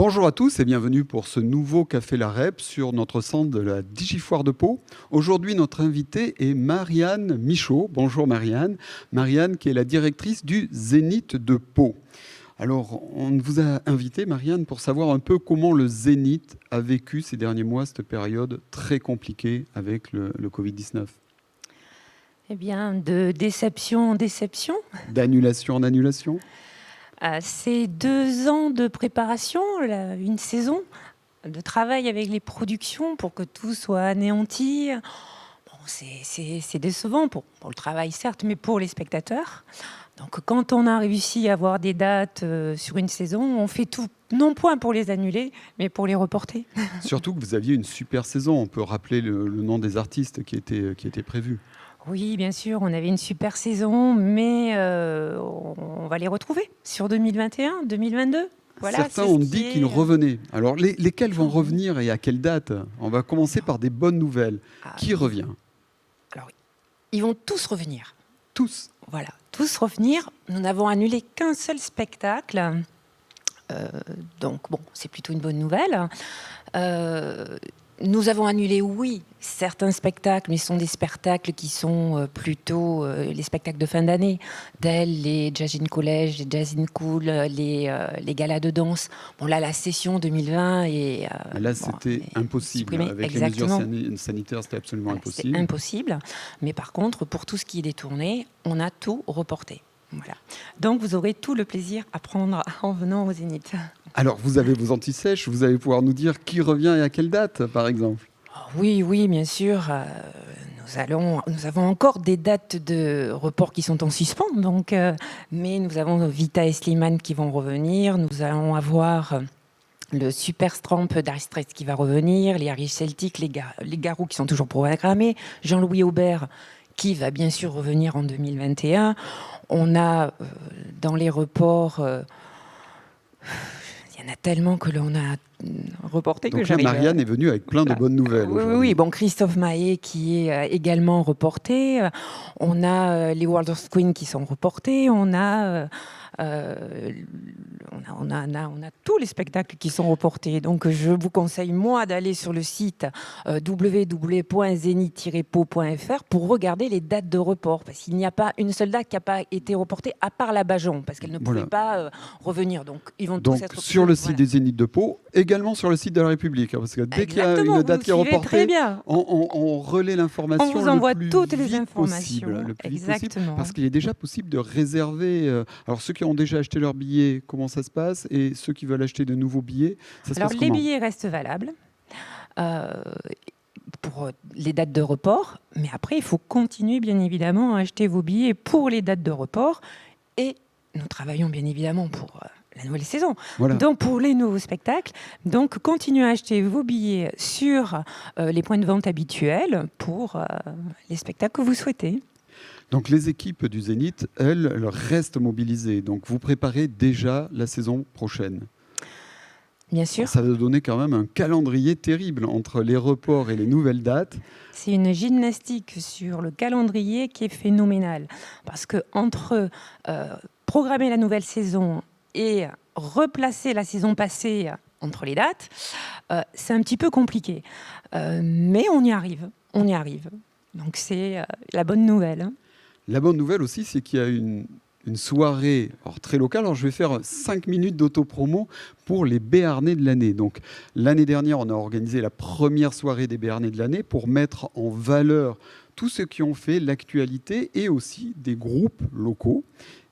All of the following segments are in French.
Bonjour à tous et bienvenue pour ce nouveau Café La Rep sur notre centre de la Digifoire de Pau. Aujourd'hui, notre invitée est Marianne Michaud. Bonjour Marianne. Marianne qui est la directrice du Zénith de Pau. Alors, on vous a invité, Marianne, pour savoir un peu comment le Zénith a vécu ces derniers mois, cette période très compliquée avec le Covid-19. Eh bien, de déception en déception. D'annulation en annulation. C'est 2 ans de préparation, une saison de travail avec les productions pour que tout soit anéanti. Bon, c'est décevant pour le travail, certes, mais pour les spectateurs. Donc, quand on a réussi à avoir des dates sur une saison, on fait tout, non point pour les annuler, mais pour les reporter. Surtout que vous aviez une super saison. On peut rappeler le nom des artistes qui étaient prévus. Oui, bien sûr, on avait une super saison, mais on va les retrouver sur 2021, 2022. Voilà, certains ont dit qu'ils revenaient. Alors, lesquels vont revenir et à quelle date? On va commencer par des bonnes nouvelles. Qui revient? Alors, ils vont tous revenir. Tous? Voilà, tous revenir. Nous n'avons annulé qu'un seul spectacle. Donc, bon, c'est plutôt une bonne nouvelle. Nous avons annulé, oui, certains spectacles, mais ce sont des spectacles qui sont plutôt les spectacles de fin d'année, tels les Jazz in College, les Jazz in Cool, les galas de danse. Bon, là, la session 2020 est... là, c'était impossible. Supprimé. Avec Exactement. les mesures sanitaires, c'était absolument impossible. C'est impossible. Mais par contre, pour tout ce qui est des tournées, on a tout reporté. Voilà. Donc, vous aurez tout le plaisir à prendre en venant au Zénith. Alors, vous avez vos anti-sèches, vous allez pouvoir nous dire qui revient et à quelle date, par exemple? Oui, bien sûr. Nous avons encore des dates de report qui sont en suspens, donc, mais nous avons Vita et Slimane qui vont revenir. Nous allons avoir le Super Stramp d'Harry Stress qui va revenir, les Irish Celtic, les Garous qui sont toujours programmés, Jean-Louis Aubert qui va bien sûr revenir en 2021. On a dans les reports... il y en a tellement que l'on a reporté. Donc là, Marianne est venue avec plein de bonnes nouvelles. Oui. Bon, Christophe Maé qui est également reporté. On a les World of Queen qui sont reportés. On a tous les spectacles qui sont reportés. Donc, je vous conseille, moi, d'aller sur le site www.zenith-pau.fr pour regarder les dates de report. Parce qu'il n'y a pas une seule date qui n'a pas été reportée, à part la Bajon, parce qu'elle ne pouvait pas revenir. Donc, ils vont tous être sur le site des Zéniths de Pau, également sur le site de la République. Parce que dès qu'il y a une date qui est reportée, on relaie l'information. On vous envoie toutes les informations. Le plus vite possible, parce qu'il est déjà possible de réserver. Alors, ceux qui ont déjà acheté leur billet, comment ça se passe? Et ceux qui veulent acheter de nouveaux billets, ça se passe comment? Les billets restent valables pour les dates de report, mais après, il faut continuer, bien évidemment, à acheter vos billets pour les dates de report. Et nous travaillons, bien évidemment, pour la nouvelle saison. Voilà. Donc, pour les nouveaux spectacles, donc continuez à acheter vos billets sur les points de vente habituels pour les spectacles que vous souhaitez. Donc les équipes du Zénith, elles restent mobilisées. Donc vous préparez déjà la saison prochaine. Bien sûr. Alors, ça va donner quand même un calendrier terrible entre les reports et les nouvelles dates. C'est une gymnastique sur le calendrier qui est phénoménale. Parce que entre programmer la nouvelle saison et replacer la saison passée entre les dates, c'est un petit peu compliqué. Mais on y arrive. Donc c'est la bonne nouvelle. La bonne nouvelle aussi, c'est qu'il y a une soirée très locale. Alors, je vais faire 5 minutes d'autopromo pour les Béarnais de l'année. Donc, l'année dernière, on a organisé la première soirée des Béarnais de l'année pour mettre en valeur tous ceux qui ont fait l'actualité et aussi des groupes locaux.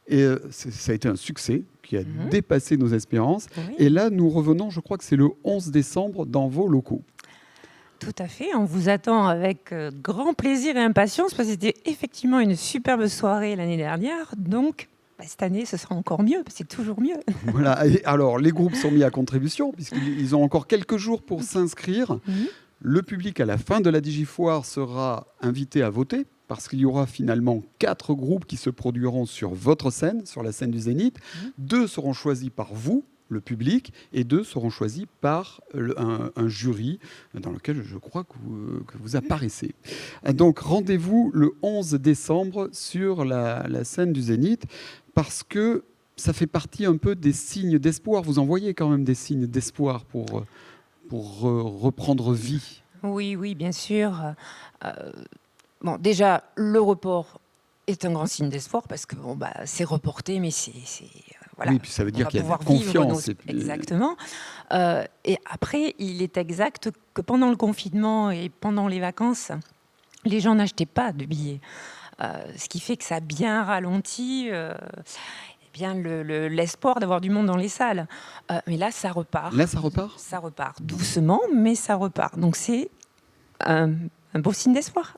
Et ça a été un succès qui a dépassé nos espérances. Oui. Et là, nous revenons, je crois que c'est le 11 décembre, dans vos locaux. Tout à fait, on vous attend avec grand plaisir et impatience parce que c'était effectivement une superbe soirée l'année dernière. Donc, cette année, ce sera encore mieux, c'est toujours mieux. Voilà, et alors les groupes sont mis à contribution puisqu'ils ont encore quelques jours pour s'inscrire. Le public, à la fin de la Digifoire, sera invité à voter parce qu'il y aura finalement 4 groupes qui se produiront sur votre scène, sur la scène du Zénith. 2 seront choisis par vous, le public, et 2 seront choisis par un jury dans lequel je crois que vous apparaissez. Donc rendez-vous le 11 décembre sur la scène du Zénith, parce que ça fait partie un peu des signes d'espoir. Vous envoyez quand même des signes d'espoir pour reprendre vie. Oui, oui, bien sûr. Bon, déjà, le report est un grand signe d'espoir parce que bon, c'est reporté, mais voilà. Oui, puis ça veut dire qu'il y a de la pouvoir vivre confiance. Exactement. Et après, il est exact que pendant le confinement et pendant les vacances, les gens n'achetaient pas de billets. Ce qui fait que ça a bien ralenti bien l'espoir d'avoir du monde dans les salles. Mais là, ça repart. Là, ça repart ? Ça repart doucement, mais ça repart. Donc c'est un beau signe d'espoir.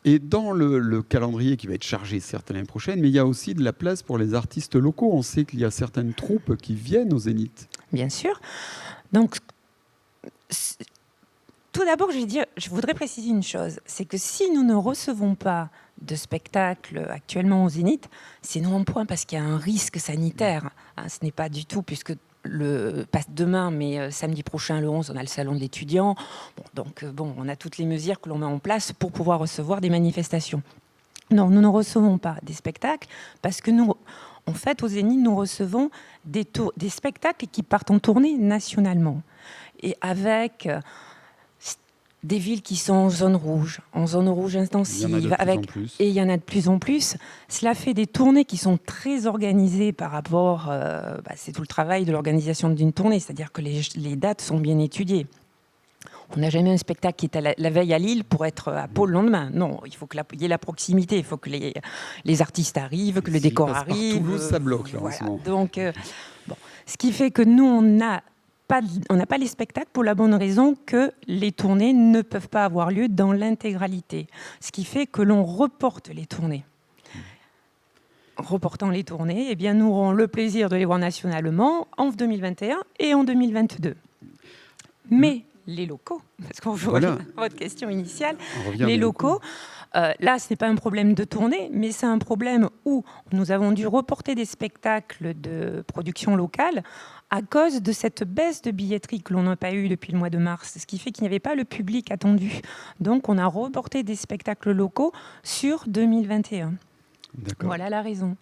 Et dans le calendrier qui va être chargé, certes, l'année prochaine, mais il y a aussi de la place pour les artistes locaux. On sait qu'il y a certaines troupes qui viennent au Zénith. Bien sûr. Donc, tout d'abord, je voudrais préciser une chose. C'est que si nous ne recevons pas de spectacle actuellement au Zénith, c'est non en point parce qu'il y a un risque sanitaire. Ce n'est pas du tout, puisque pas demain, mais samedi prochain, le 11, on a le salon de l'étudiant. Donc, on a toutes les mesures que l'on met en place pour pouvoir recevoir des manifestations. Non, nous ne recevons pas des spectacles parce que nous, en fait, au Zénith, nous recevons des spectacles qui partent en tournée nationalement. Et avec des villes qui sont en zone rouge intensive, et il y en a de plus en plus. Cela fait des tournées qui sont très organisées par rapport, c'est tout le travail de l'organisation d'une tournée, c'est-à-dire que les dates sont bien étudiées. On n'a jamais un spectacle qui est à la veille à Lille pour être à Pau le lendemain. Non, il faut qu'il y ait la proximité, il faut que les artistes arrivent, que le décor arrive. Par Toulouse, ça bloque là, voilà. en ce moment. Donc, ce qui fait que nous, on n'a pas les spectacles pour la bonne raison que les tournées ne peuvent pas avoir lieu dans l'intégralité. Ce qui fait que l'on reporte les tournées. Reportant les tournées, nous aurons le plaisir de les voir nationalement en 2021 et en 2022. Mais les locaux, parce qu'on revient à votre question initiale, les locaux, là, ce n'est pas un problème de tournée, mais c'est un problème où nous avons dû reporter des spectacles de production locale à cause de cette baisse de billetterie que l'on n'a pas eue depuis le mois de mars, ce qui fait qu'il n'y avait pas le public attendu. Donc, on a reporté des spectacles locaux sur 2021. D'accord. Voilà la raison.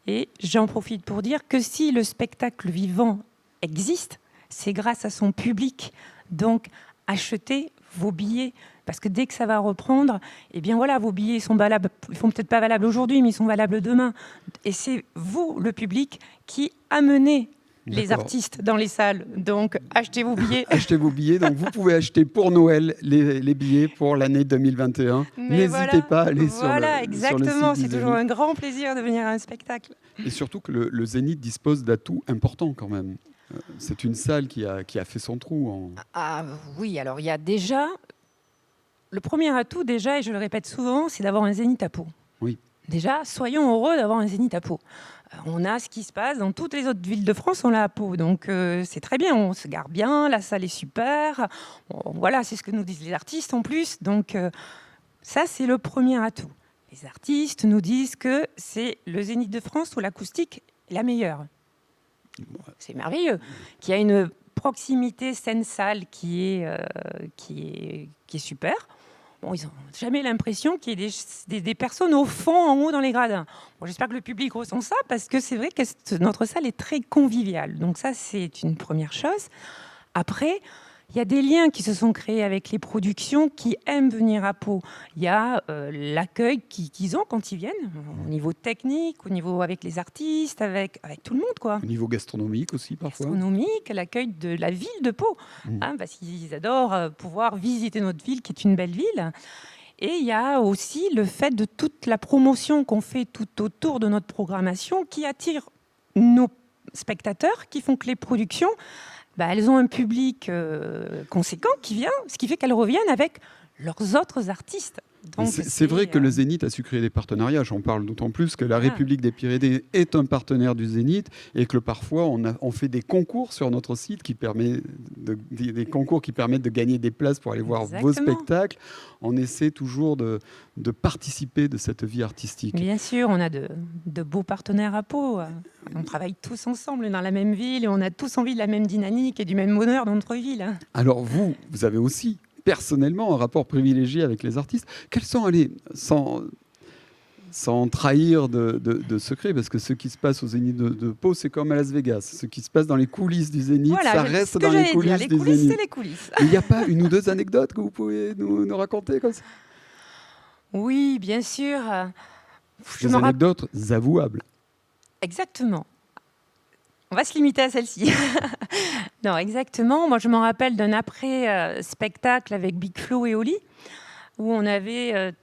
Et j'en profite pour dire que si le spectacle vivant existe, c'est grâce à son public. Donc, achetez vos billets. Parce que dès que ça va reprendre, vos billets sont valables. Ils ne sont peut-être pas valables aujourd'hui, mais ils sont valables demain. Et c'est vous, le public, qui amenez les artistes dans les salles. Donc, achetez vos billets. Achetez vos billets. Donc, vous pouvez acheter pour Noël les billets pour l'année 2021. N'hésitez pas à aller sur le site. Exactement. C'est toujours un grand plaisir de venir à un spectacle. Et surtout que le Zénith dispose d'atouts importants quand même. C'est une salle qui a fait son trou. Oui, alors il y a déjà... Le premier atout, et je le répète souvent, c'est d'avoir un Zénith à Pau. Oui. Déjà, soyons heureux d'avoir un Zénith à Pau. On a ce qui se passe dans toutes les autres villes de France, on l'a à Pau. Donc c'est très bien, on se gare bien, la salle est super. Voilà, c'est ce que nous disent les artistes en plus. Donc ça, c'est le premier atout. Les artistes nous disent que c'est le Zénith de France où l'acoustique est la meilleure. C'est merveilleux. Qu'il y a une proximité scène-salle qui est super. Bon, ils n'ont jamais l'impression qu'il y ait des personnes au fond, en haut, dans les gradins. Bon, j'espère que le public ressent ça, parce que c'est vrai que notre salle est très conviviale. Donc ça, c'est une première chose. Après, il y a des liens qui se sont créés avec les productions qui aiment venir à Pau. Il y a l'accueil qu'ils ont quand ils viennent, au niveau technique, au niveau avec les artistes, avec tout le monde, quoi. Au niveau gastronomique aussi, parfois. Gastronomique, l'accueil de la ville de Pau. Parce qu'ils adorent pouvoir visiter notre ville, qui est une belle ville. Et il y a aussi le fait de toute la promotion qu'on fait tout autour de notre programmation qui attire nos spectateurs, qui font que les productions... elles ont un public conséquent qui vient, ce qui fait qu'elles reviennent avec leurs autres artistes. C'est vrai que le Zénith a su créer des partenariats. J'en parle d'autant plus que la République des Pyrénées est un partenaire du Zénith et que parfois on fait des concours sur notre site qui permettent de gagner des places pour aller voir vos spectacles. On essaie toujours de participer de cette vie artistique. Bien sûr, on a de beaux partenaires à Pau. On travaille tous ensemble dans la même ville et on a tous envie de la même dynamique et du même bonheur dans notre ville. Alors vous avez aussi personnellement un rapport privilégié avec les artistes. Quels sont, sans trahir de secret, parce que ce qui se passe au Zénith de Pau, c'est comme à Las Vegas. Ce qui se passe dans les coulisses du Zénith, Voilà, ça reste dans les coulisses Les du coulisses, Zénith. c'est les coulisses. Il n'y a pas une ou deux anecdotes que vous pouvez nous raconter comme ça? Oui, bien sûr. Je Des me rappelle anecdotes avouables. exactement. On va se limiter à celle-ci. Non, exactement. Moi, je me rappelle d'un après-spectacle avec Big Flo et Oli, où on avait,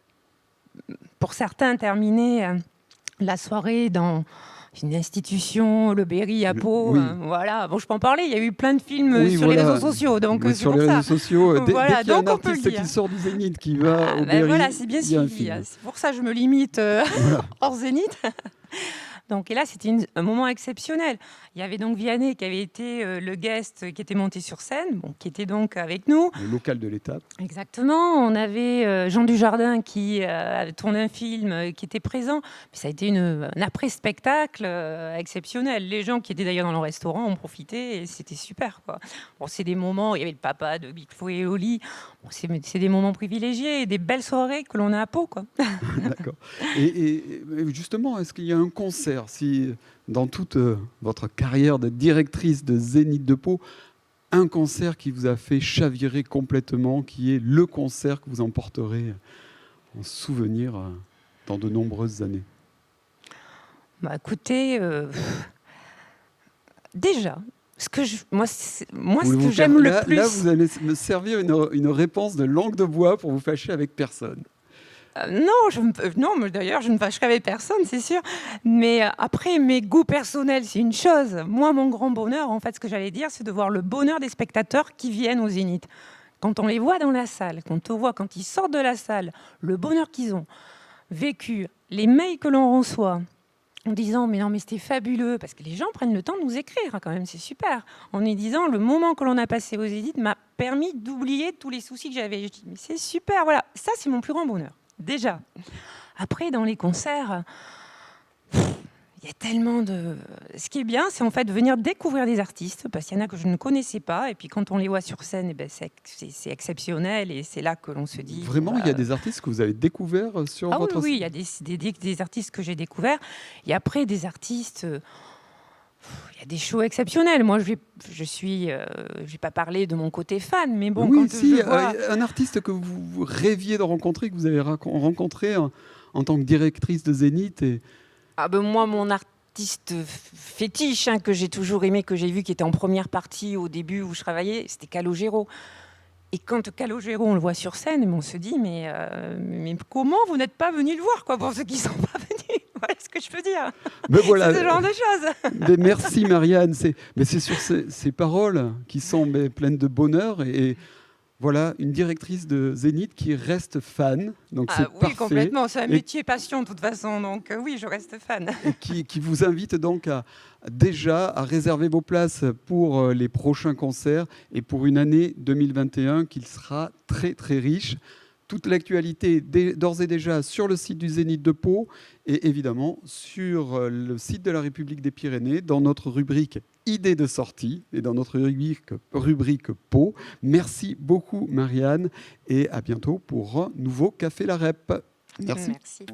pour certains, terminé la soirée dans une institution, le Berry à Pau. Oui. Voilà. Bon, je peux en parler. Il y a eu plein de films Oui, sur les voilà. réseaux sociaux. Donc, Oui, c'est sur pour les ça. réseaux sociaux, dès Voilà, qu'il y a un donc on peut le artiste dire. qui sort du Zénith, qui va au Ben Berry, voilà, c'est bien il y a un suivi. film. C'est pour ça que je me limite Voilà. hors Zénith. Donc, et là, c'était un moment exceptionnel. Il y avait donc Vianney qui avait été le guest qui était monté sur scène, bon, qui était donc avec nous. Le local de l'étape. Exactement. On avait Jean Dujardin qui avait tourné un film, qui était présent. Puis ça a été un après-spectacle exceptionnel. Les gens qui étaient d'ailleurs dans le restaurant ont profité et c'était super, quoi. Bon, c'est des moments. Il y avait le papa de Big Flo et Oli. Bon, c'est des moments privilégiés et des belles soirées que l'on a à Pau, quoi. D'accord. Et justement, est-ce qu'il y a un concert, si dans toute votre carrière de directrice de Zénith de Pau, un concert qui vous a fait chavirer complètement, qui est le concert que vous emporterez en souvenir dans de nombreuses années? Bah, écoutez, déjà, moi, ce que j'aime le plus. Là, vous allez me servir une réponse de langue de bois pour vous fâcher avec personne. Non, mais d'ailleurs, je ne fâcherai avec personne, c'est sûr. Mais après, mes goûts personnels, c'est une chose. Moi, mon grand bonheur, en fait, ce que j'allais dire, c'est de voir le bonheur des spectateurs qui viennent au Zénith. Quand on les voit dans la salle, quand on voit quand ils sortent de la salle, le bonheur qu'ils ont vécu, les mails que l'on reçoit en disant mais non mais c'était fabuleux, parce que les gens prennent le temps de nous écrire quand même, c'est super, en nous disant le moment que l'on a passé au Zénith m'a permis d'oublier tous les soucis que j'avais. Je dis mais c'est super, voilà, ça c'est mon plus grand bonheur. Déjà. Après, dans les concerts, il y a tellement de... Ce qui est bien, c'est en fait de venir découvrir des artistes, parce qu'il y en a que je ne connaissais pas, et puis quand on les voit sur scène, eh ben, c'est exceptionnel, et c'est là que l'on se dit... Vraiment, il y a des artistes que vous avez découverts sur votre... Oui, il y a des artistes que j'ai découverts, et après des artistes... Il y a des shows exceptionnels. Moi, je vais pas parler de mon côté fan, mais bon, oui, quand si, je vois... un artiste que vous rêviez de rencontrer, que vous avez rencontré en tant que directrice de Zénith. Moi, mon artiste fétiche, que j'ai toujours aimé, que j'ai vu, qui était en première partie au début où je travaillais, c'était Calogero. Et quand Calogero, on le voit sur scène, on se dit, mais comment vous n'êtes pas venu le voir, quoi, pour ceux qui ne sont pas venus? Voilà ce que je peux dire. Mais voilà, c'est ce genre de choses. Mais merci Marianne. C'est sur ces paroles qui sont pleines de bonheur et voilà une directrice de Zénith qui reste fan. Donc c'est oui, parfait. complètement. C'est un métier passion de toute façon. Donc oui, je reste fan. Et qui vous invite donc déjà à réserver vos places pour les prochains concerts et pour une année 2021 qui sera très très riche. Toute l'actualité d'ores et déjà sur le site du Zénith de Pau et évidemment sur le site de la République des Pyrénées dans notre rubrique idées de sortie et dans notre rubrique Pau. Merci beaucoup Marianne et à bientôt pour un nouveau Café La Rep. Merci. Merci.